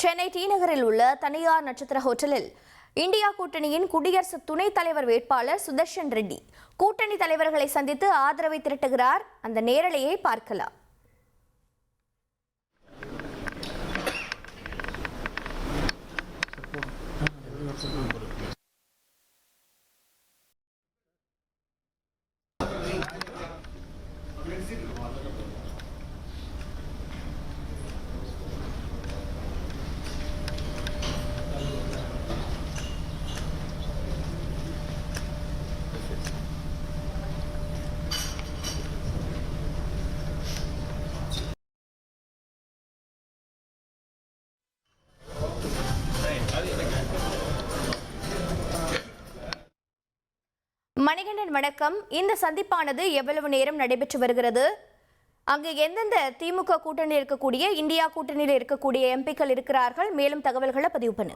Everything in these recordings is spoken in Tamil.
சென்னை டி நகரில் உள்ள தனியார் நட்சத்திர ஹோட்டலில் இந்தியா கூட்டணியின் குடியரசு துணைத் தலைவர் வேட்பாளர் சுதர்ஷன் ரெட்டி கூட்டணி தலைவர்களை சந்தித்து ஆதரவை திரட்டுகிறார். அந்த நேரலையை பார்க்கலாம். மணிகண்டன் வணக்கம். இந்த சந்திப்பானது எவ்வளவு நேரம் நடைபெற்று வருகிறது? அங்கு எந்தெந்த திமுக கூட்டணியில் இருக்கக்கூடிய இந்தியா கூட்டணியில் இருக்கக்கூடிய எம்பிக்கள் இருக்கிறார்கள்? மேலும் தகவல்களை பதிவு பண்ணு.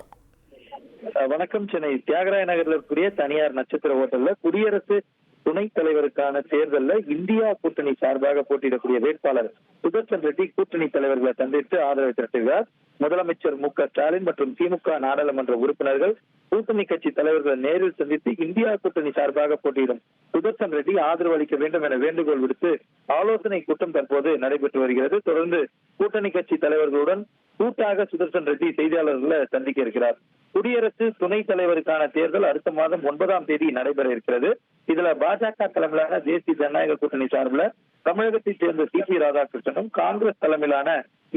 வணக்கம். சென்னை தியாகராய நகரில் இருக்கக்கூடிய தனியார் நட்சத்திர ஹோட்டல்ல குடியரசு துணைத் தலைவருக்கான தேர்தலில் இந்தியா கூட்டணி சார்பாக போட்டியிடக்கூடிய வேட்பாளர் சுதர்ஷன் ரெட்டி கூட்டணி தலைவர்களை சந்தித்து ஆதரவை திரட்டுகிறார். முதலமைச்சர் மு.க.ஸ்டாலின் மற்றும் திமுக நாடாளுமன்ற உறுப்பினர்கள் கூட்டணி கட்சி தலைவர்களை நேரில் சந்தித்து இந்தியா கூட்டணி சார்பாக போட்டியிடும் சுதர்ஷன் ரெட்டி ஆதரவு அளிக்க வேண்டும் என வேண்டுகோள் விடுத்து ஆலோசனை கூட்டம் தற்போது நடைபெற்று வருகிறது. தொடர்ந்து கூட்டணி கட்சி தலைவர்களுடன் கூட்டாக சுதர்ஷன் ரெட்டி செய்தியாளர்களை சந்திக்க இருக்கிறார். குடியரசு துணைத் தலைவருக்கான தேர்தல் அடுத்த மாதம் 9ஆம் தேதி நடைபெற இருக்கிறது. இதுல பாஜக தலைமையிலான தேசிய ஜனநாயக கூட்டணி சார்பில் தமிழகத்தைச் சேர்ந்த சி.பி. ராதாகிருஷ்ணனும் காங்கிரஸ் தலைமையிலான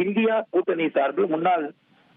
இந்தியா கூட்டணி சார்பில் முன்னாள்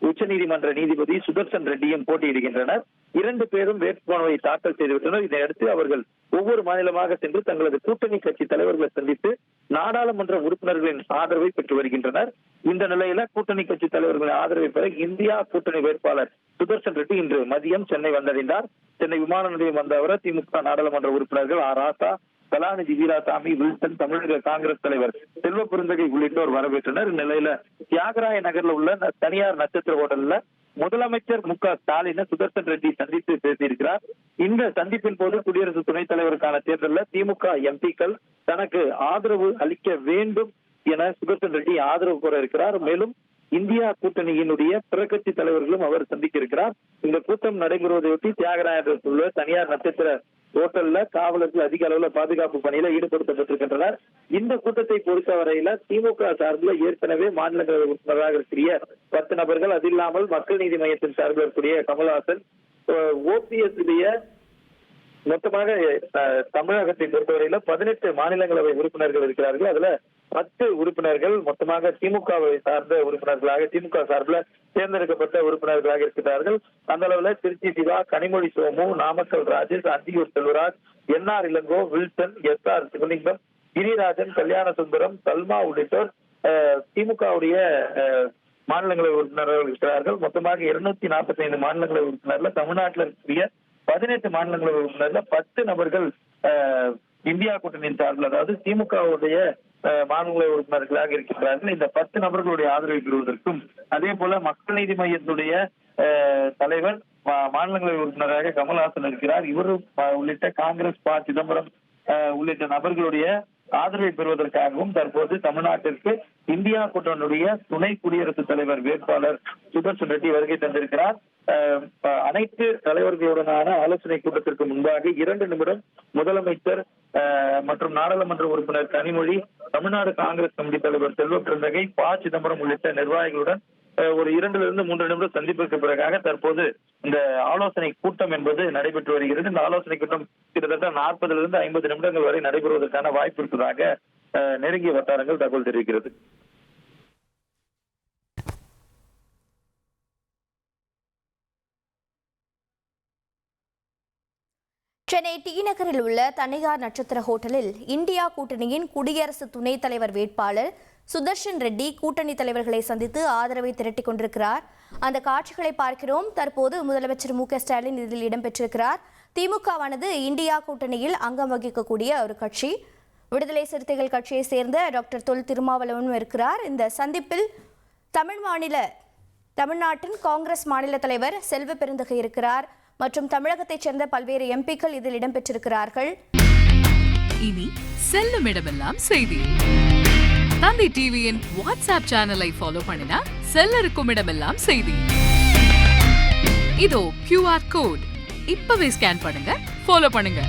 உச்சநீதிமன்ற நீதிபதி சுதர்ஷன் ரெட்டியும் போட்டியிடுகின்றனர். 2 பேரும் வேட்புமனுவை தாக்கல் செய்துவிட்டனர். இதையடுத்து அவர்கள் ஒவ்வொரு மாநிலமாக சென்று தங்களது கூட்டணி கட்சி தலைவர்களை சந்தித்து நாடாளுமன்ற உறுப்பினர்களின் ஆதரவை பெற்று வருகின்றனர். இந்த நிலையில கூட்டணி கட்சி தலைவர்களின் ஆதரவை பெற இந்தியா கூட்டணி வேட்பாளர் சுதர்ஷன் ரெட்டி இன்று மதியம் சென்னை வந்தடைந்தார். சென்னை விமான நிலையம் வந்த அவர் திமுக நாடாளுமன்ற உறுப்பினர்கள் ராசா, கலாநிதி வீராசாமி, வில்சன், தமிழக காங்கிரஸ் தலைவர் செல்வ பெருந்தகை உள்ளிட்டோர் வரவேற்றனர். இந்நிலையில தியாகராய நகர்ல உள்ள தனியார் நட்சத்திர ஹோட்டல்ல முதலமைச்சர் மு.க.ஸ்டாலினை சுதர்ஷன் ரெட்டி சந்தித்து பேசியிருக்கிறார். இந்த சந்திப்பின் போது குடியரசு துணைத் தலைவருக்கான தேர்தலில் திமுக எம்பிக்கள் தனக்கு ஆதரவு அளிக்க வேண்டும் என சுதர்ஷன் ரெட்டி ஆதரவு கோர இருக்கிறார். மேலும் இந்தியா கூட்டணியினுடைய பிற கட்சி தலைவர்களும் அவர் சந்திக்க இருக்கிறார். இந்த கூட்டம் நடைபெறுவதையொட்டி தியாகராயத்தில் உள்ள தனியார் நட்சத்திர ஹோட்டல்ல காவலர்கள் அதிக அளவுல பாதுகாப்பு பணியில ஈடுபடுத்தப்பட்டிருக்கின்றனர். இந்த கூட்டத்தை பொறுத்தவரையில திமுக சார்பில் ஏற்கனவே மாநிலங்களவை உறுப்பினராக இருக்கிற 10 நபர்கள், அது இல்லாமல் மக்கள் நீதி மையத்தின் சார்பில் இருக்கக்கூடிய கமல்ஹாசன், ஓபிஎஸ் மொத்தமாக தமிழகத்தை பொறுத்தவரையில 18 மாநிலங்களவை உறுப்பினர்கள் இருக்கிறார்கள். அதுல 10 உறுப்பினர்கள் மொத்தமாக திமுகவை சார்ந்த உறுப்பினர்களாக, திமுக சார்பில் தேர்ந்தெடுக்கப்பட்ட உறுப்பினர்களாக இருக்கிறார்கள். அந்த அளவுல Tiruchi Siva, Kanimozhi Somu, Namakkal Rajesh, Anthiyur Selvaraj, N R. Elango, Wilson, S R. Sivalingam, Girirajan, Kalyana Sundaram, Salma உள்ளிட்டோர் திமுகவுடைய மாநிலங்களவை உறுப்பினர்கள் இருக்கிறார்கள். மொத்தமாக 245 மாநிலங்களவை உறுப்பினர்ல தமிழ்நாட்டில் இருக்கக்கூடிய 18 மாநிலங்களவை உறுப்பினர்ல 10 நபர்கள் இந்தியா கூட்டணியின் சார்பில், அதாவது திமுகவுடைய மாநிலங்களவை உறுப்பினர்களாக இருக்கின்றார்கள். இந்த 10 நபர்களுடைய ஆதரவை பெறுவதற்கும், அதே போல மக்கள் நீதி மையத்துடைய தலைவர் மாநிலங்களவை உறுப்பினராக கமல்ஹாசன் இருக்கிறார். இவரும் உள்ளிட்ட காங்கிரஸ், சிதம்பரம் உள்ளிட்ட நபர்களுடைய ஆதரவை பெறுவதற்காகவும் தற்போது தமிழ்நாட்டிற்கு இந்தியா கூட்டணியுடைய துணை குடியரசுத் தலைவர் வேட்பாளர் சுதர்ஷன் ரெட்டி வருகை தந்திருக்கிறார். அனைத்து தலைவர்களுடனான ஆலோசனை கூட்டத்திற்கு முன்பாக 2 நிமிடம் முதலமைச்சர் மற்றும் நாடாளுமன்ற உறுப்பினர் கனிமொழி, தமிழ்நாடு காங்கிரஸ் கமிட்டி தலைவர் செல்வ பெருந்தகை, சிதம்பரம் உள்ளிட்ட நிர்வாகிகளுடன் ஒரு 2-3 நிமிடம் சந்திப்பிற்கு பிறகாக தற்போது இந்த ஆலோசனை கூட்டம் என்பது நடைபெற்று வருகிறது. இந்த ஆலோசனை கூட்டம் கிட்டத்தட்ட 40-50 நிமிடங்கள் வரை நடைபெறுவதற்கான வாய்ப்பு இருப்பதாக நெருங்கிய வட்டாரங்கள் தகவல் தெரிவிக்கிறது. சென்னை டி நகரில் உள்ள தனியார் நட்சத்திர ஹோட்டலில் இந்தியா கூட்டணியின் குடியரசு துணைத் தலைவர் வேட்பாளர் சுதர்ஷன் ரெட்டி கூட்டணி தலைவர்களை சந்தித்து ஆதரவை திரட்டிக் கொண்டிருக்கிறார். அந்த காட்சிகளை பார்க்கிறோம். தற்போது முதலமைச்சர் மு.க.ஸ்டாலின் இதில் இடம்பெற்றிருக்கிறார். திமுகவானது இந்தியா கூட்டணியில் அங்கம் வகிக்கக்கூடிய ஒரு கட்சி. விடுதலை சிறுத்தைகள் கட்சியை சேர்ந்த டாக்டர் தொல் திருமாவளவனும் இருக்கிறார். இந்த சந்திப்பில் தமிழ்நாட்டின் காங்கிரஸ் மாநில தலைவர் செல்வ பெருந்தகை இருக்கிறார் மற்றும் தமிழகத்தைச் சேர்ந்த பல்வேறு எம்பிக்கள் இதில் இடம்பெற்றிருக்கிறார்கள். இனி செல்லும் இடமெல்லாம் செய்தி. தந்தி டிவியின் வாட்ஸ்அப் சேனலை ஃபாலோ பண்ணினா செல்லருக்கும் இடமெல்லாம் செய்தி. இதோ QR கோட். இப்பவே ஸ்கேன் பண்ணுங்க, ஃபாலோ பண்ணுங்க.